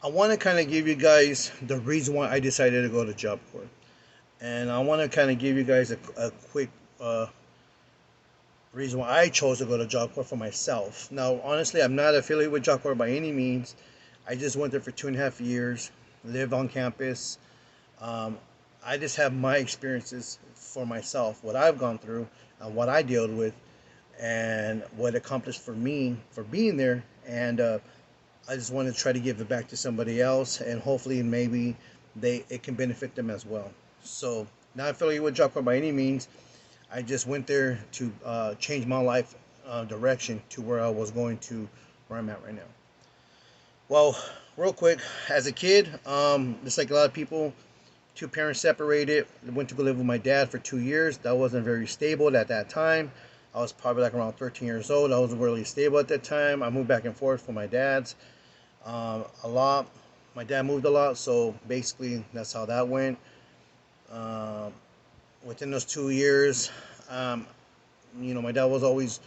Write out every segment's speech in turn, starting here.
I want to kind of give you guys the reason why I decided to go to Job Corps. And I want to kind of give you guys a quick reason why I chose to go to Job Corps for myself. Now, honestly, I'm not affiliated with Job Corps by any means. I just went there for 2.5 years, lived on campus. Um, I just have my experiences for myself, what I've gone through, and what I dealt with, and what it accomplished for me for being there. And I just want to try to give it back to somebody else, and hopefully, maybe it can benefit them as well. So, not affiliated with Job Corps by any means. I just went there to change my life direction to where I was going to where I'm at right now. Well, real quick, as a kid, just like a lot of people, two parents separated. I went to go live with my dad for 2 years. That wasn't very stable at that time. I was probably like around 13 years old. I wasn't really stable at that time. I moved back and forth with my dad's a lot. My dad moved a lot, so basically that's how that went. Um, Within those 2 years, um, my dad was always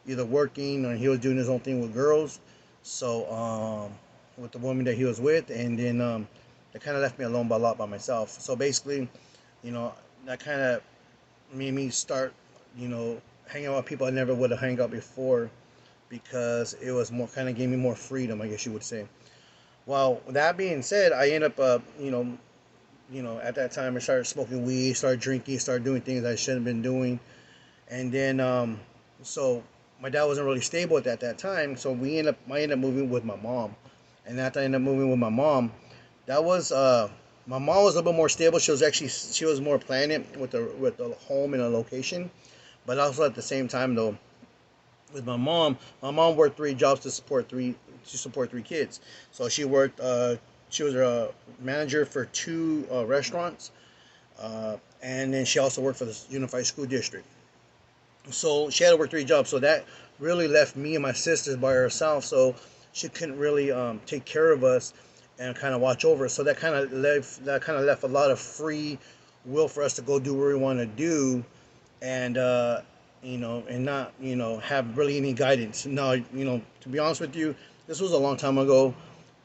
either working or he was doing his own thing with girls. So with the woman that he was with, and then that kind of left me alone by a lot by myself. So basically, that kind of made me start, hanging out with people I never would have hung out before because it was more kind of gave me more freedom, I guess you would say. Well, that being said, I end up, at that time I started smoking weed, started drinking, started doing things I shouldn't have been doing, and then so my dad wasn't really stable at that time, so I ended up moving with my mom, and after I ended up moving with my mom, that was my mom was a little bit more stable. She was more planning with the home and a location, but also at the same time though, with my mom worked 3 jobs to support 3 kids. So she worked. She was a manager for 2 restaurants, and then she also worked for the Unified School District. So she had to work 3 jobs. So that really left me and my sisters by herself. So she couldn't really take care of us and kind of watch over us. So that kind of left a lot of free will for us to go do what we want to do, and and not have really any guidance. Now, to be honest with you, this was a long time ago.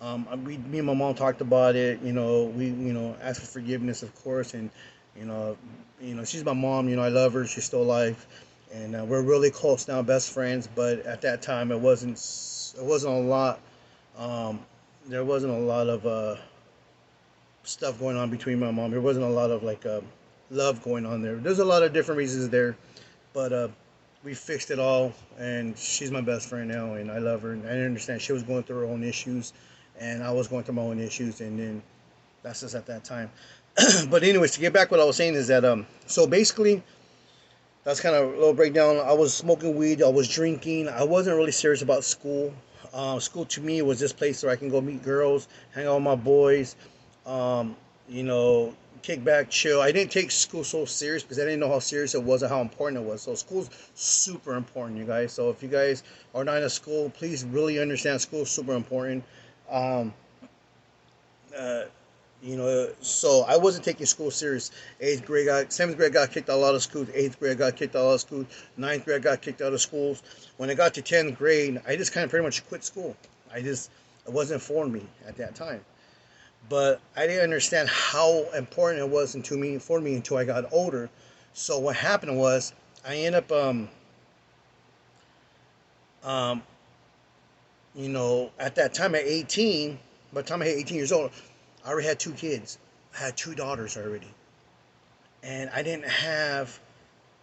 Me and my mom talked about it. We asked for forgiveness, of course, and you know, she's my mom. I love her. She's still alive, and we're really close now, best friends. But at that time, it wasn't a lot. Um, there wasn't a lot of stuff going on between my mom. There wasn't a lot of like love going on there. There's a lot of different reasons there, but we fixed it all, and she's my best friend now, and I love her. And I understand she was going through her own issues, and I was going through my own issues, and then that's just at that time. But anyways, to get back, what I was saying is that so basically that's kind of a little breakdown. I was smoking weed, I was drinking, I wasn't really serious about school. School to me was this place where I can go meet girls, hang out with my boys, um, you know, kick back, chill. I didn't take school so serious because I didn't know how serious it was or how important it was. So school's super important, you guys. So if you guys are not in a school, please really understand school is super important. Um, uh, so I wasn't taking school serious. Seventh grade got kicked out of a lot of schools. Eighth grade got kicked out of a lot of schools. Ninth grade got kicked out of schools. When I got to 10th grade, I just kind of pretty much quit school. It wasn't for me at that time. But I didn't understand how important it was for me until I got older. So what happened was I ended up, um, at that time at 18, by the time I hit 18 years old, I already had 2 kids. I had 2 daughters already. And I didn't have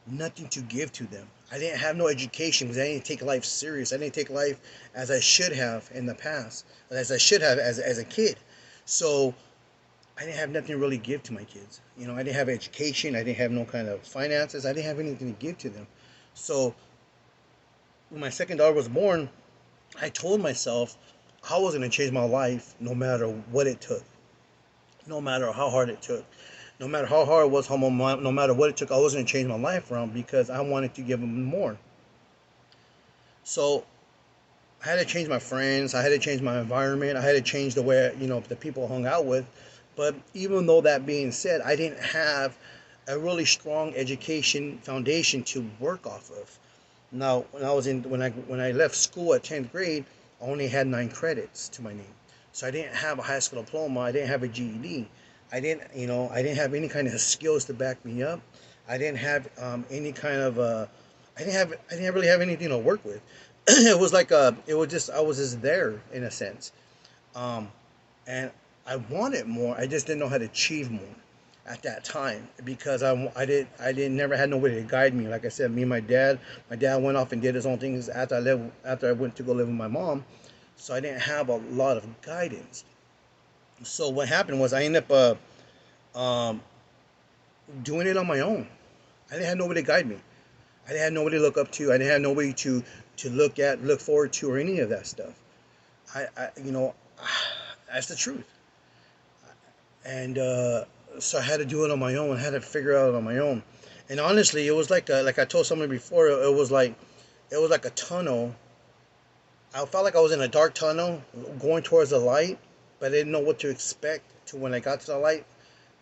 nothing to give to them. I didn't have no education because I didn't take life serious. I didn't take life as I should have in the past, as I should have as a kid. So I didn't have nothing to really give to my kids. I didn't have education. I didn't have no kind of finances. I didn't have anything to give to them. So when my second daughter was born, I told myself I was going to change my life no matter what it took, no matter how hard it took, no matter how hard it was, no matter what it took. I was going to change my life around because I wanted to give them more. So I had to change my friends. I had to change my environment. I had to change the way the people I hung out with. But even though that being said, I didn't have a really strong education foundation to work off of. Now, when I left school at 10th grade, I only had 9 credits to my name. So I didn't have a high school diploma. I didn't have a GED. I didn't have any kind of skills to back me up. I didn't have any kind of, I didn't really have anything to work with. It was like it was just, I was just there in a sense. Um, and I wanted more. I just didn't know how to achieve more at that time because I didn't never had nobody to guide me. Like I said, me and my dad went off and did his own things after I went to go live with my mom. So I didn't have a lot of guidance. So what happened was I ended up um, doing it on my own. I didn't have nobody to guide me. I didn't have nobody to look up to. I didn't have nobody to look forward to, or any of that stuff. I you know, that's the truth. And so I had to do it on my own. I had to figure it out on my own. And honestly, it was like I told someone before. It was like a tunnel. I felt like I was in a dark tunnel going towards the light, but I didn't know what to expect to when I got to the light.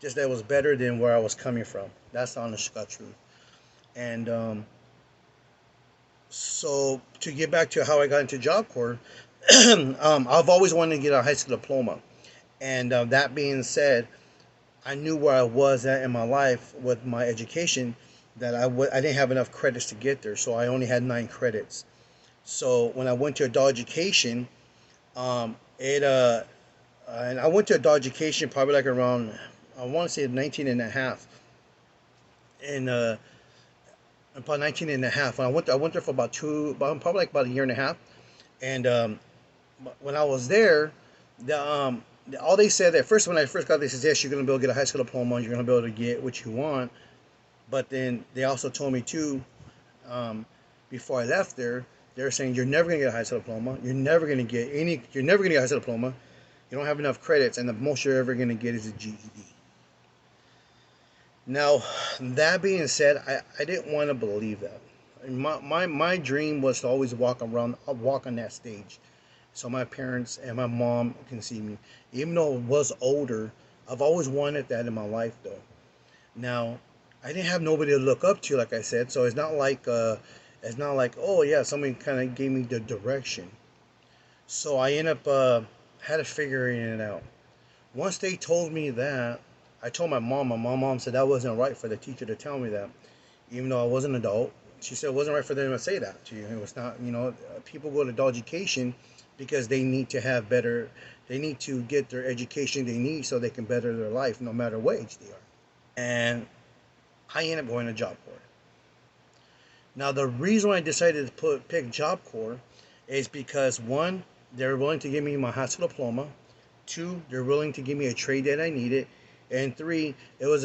Just that it was better than where I was coming from. That's the honest God truth. And so to get back to how I got into Job Corps, I've always wanted to get a high school diploma. And that being said, I knew where I was at in my life with my education, that I didn't have enough credits to get there, so I only had 9 credits. So when I went to adult education, it and I went to adult education probably like around, I want to say 19 and a half, and about 19 and a half. When I went there for probably like about a year and a half, and when I was there, all they said at first when I first got there, they said yes, you're gonna be able to get a high school diploma, you're gonna be able to get what you want. But then they also told me too, um, before I left there, they were saying you're never gonna get a high school diploma. You're never gonna get a high school diploma. You don't have enough credits, and the most you're ever gonna get is a GED. Now, that being said, I didn't want to believe that. My dream was to always walk on that stage, so my parents and my mom can see me. Even though I was older, I've always wanted that in my life, though. Now, I didn't have nobody to look up to, like I said, so it's not like, oh yeah, somebody kind of gave me the direction. So I ended up had to figuring it out. Once they told me that, I told my mom. My mom said that wasn't right for the teacher to tell me that, even though I was an adult. She said it wasn't right for them to say that to you. It was not, people go to adult education because they need to have better, they need to get their education they need so they can better their life no matter what age they are. And I ended up going to Job Corps. Now, the reason why I decided to pick Job Corps is because one, they're willing to give me my high school diploma. Two, they're willing to give me a trade that I needed. And three, it was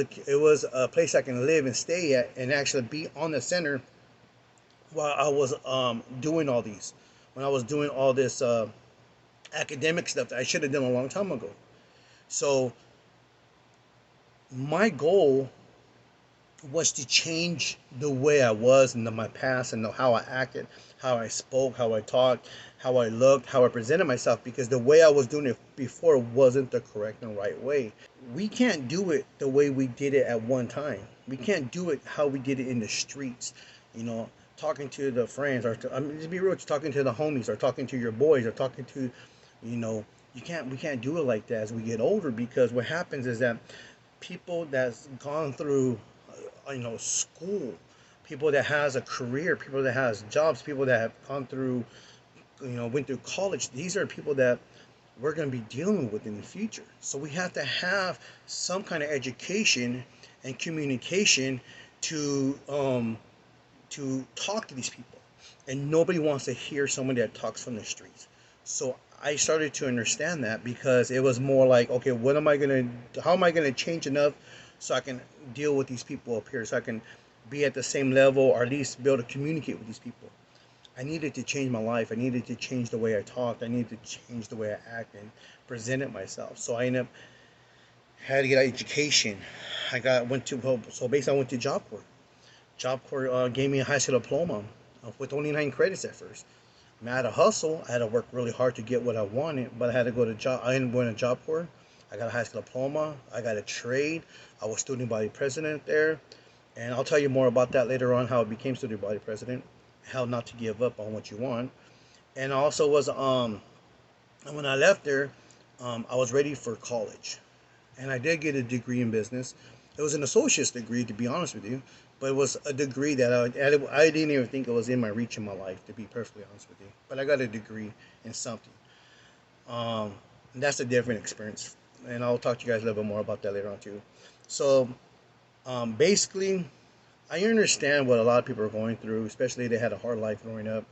a place I can live and stay at and actually be on the center while I was doing all these. When I was doing all this academic stuff that I should have done a long time ago. So my goal was to change the way I was in my past and how I acted, how I spoke, how I talked, how I looked, how I presented myself, because the way I was doing it before wasn't the correct and right way. We can't do it the way we did it at one time. We can't do it how we did it in the streets, talking to the friends, or just be real, talking to the homies, or talking to your boys, or talking to, you know, we can't do it like that as we get older, because what happens is that people that's gone through school, people that has a career, people that has jobs, people that have gone through, went through college, these are people that we're going to be dealing with in the future. So we have to have some kind of education and communication to talk to these people, and nobody wants to hear someone that talks from the streets. So I started to understand that, because it was more like, okay, how am I gonna change enough so I can deal with these people up here, so I can be at the same level, or at least be able to communicate with these people. I needed to change my life. I needed to change the way I talked. I needed to change the way I acted and presented myself. So I ended up had to get an education. So basically I went to Job Corps. Job Corps gave me a high school diploma with only 9 credits at first. I mean, I had to hustle. I had to work really hard to get what I wanted, but I had to go to job. I ended up going to Job Corps. I got a high school diploma. I got a trade. I was student body president there, and I'll tell you more about that later on. How I became student body president. How not to give up on what you want, and also was when I left there, I was ready for college, and I did get a degree in business. It was an associate's degree, to be honest with you, but it was a degree that I didn't even think it was in my reach in my life, to be perfectly honest with you. But I got a degree in something. Um, and that's a different experience, and I'll talk to you guys a little bit more about that later on too. So basically, I understand what a lot of people are going through, especially they had a hard life growing up.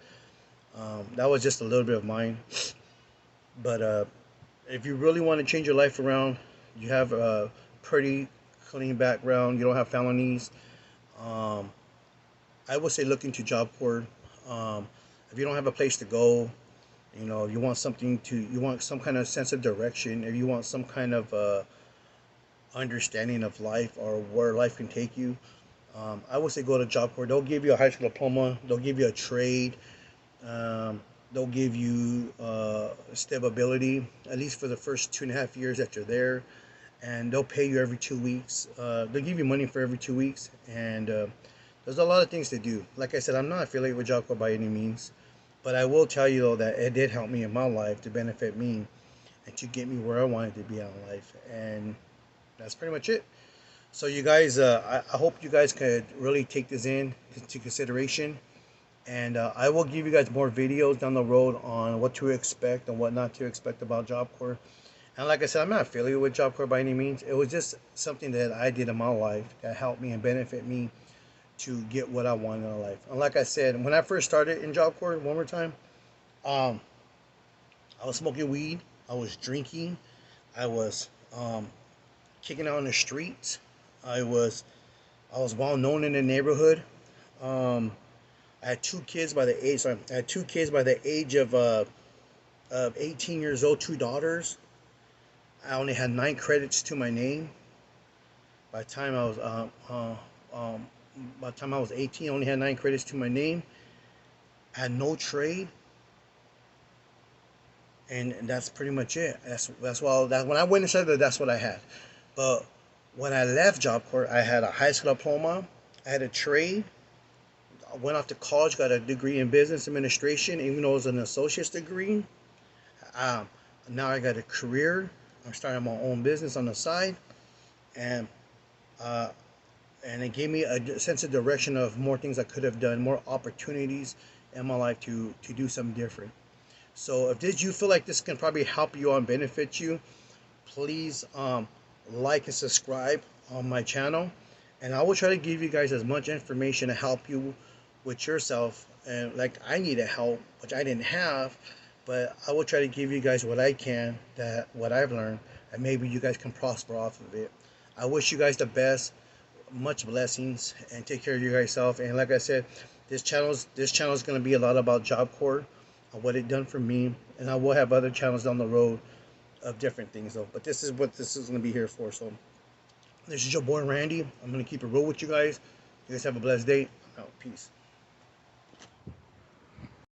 That was just a little bit of mine, but if you really want to change your life around, you have a pretty clean background, you don't have felonies, um, I would say look into Job Corps. Um, if you don't have a place to go, you want something to, you want some kind of sense of direction, if you want some kind of understanding of life or where life can take you, I would say go to Job Corps. They'll give you a high school diploma, they'll give you a trade, um, they'll give you stability, at least for the first 2.5 years that you're there, and they'll pay you every 2 weeks. They'll give you money for every 2 weeks, and there's a lot of things to do. Like I said, I'm not affiliated with Job Corps by any means, but I will tell you though that it did help me in my life to benefit me and to get me where I wanted to be in life, and that's pretty much it. So you guys, I hope you guys could really take this into consideration, and I will give you guys more videos down the road on what to expect and what not to expect about Job Corps. And like I said, I'm not affiliated with Job Corps by any means. It was just something that I did in my life that helped me and benefit me to get what I wanted in life. And like I said, when I first started in Job Corps, one more time, um, I was smoking weed, I was drinking, I was kicking out on the streets, I was I was well known in the neighborhood. Um, I had two kids by the age. Sorry, I had two kids by the age of 18 years old. Two daughters. I only had 9 credits to my name. By the time I was um, by the time I was 18, I only had 9 credits to my name. I had no trade, and that's pretty much it. That's why that when I went inside that, that's what I had. But when I left Job Corps, I had a high school diploma. I had a trade. I went off to college, got a degree in business administration, even though it was an associate's degree. Um, Now I got a career. I'm starting my own business on the side, and uh, and it gave me a sense of direction of more things I could have done, more opportunities in my life to do something different. So if this you feel like this can probably help you and benefit you, please like and subscribe on my channel, and I will try to give you guys as much information to help you with yourself. And like I needed help, which I didn't have, but I will try to give you guys what I can, that what I've learned, and maybe you guys can prosper off of it. I wish you guys the best, much blessings, and take care of you guys self. And like I said, this channel is going to be a lot about Job Corps, what it done for me, and I will have other channels down the road of different things though. But this is what this is going to be here for. So this is your boy Randy. I'm going to keep it real with you guys. You guys have a blessed day. Out. Peace.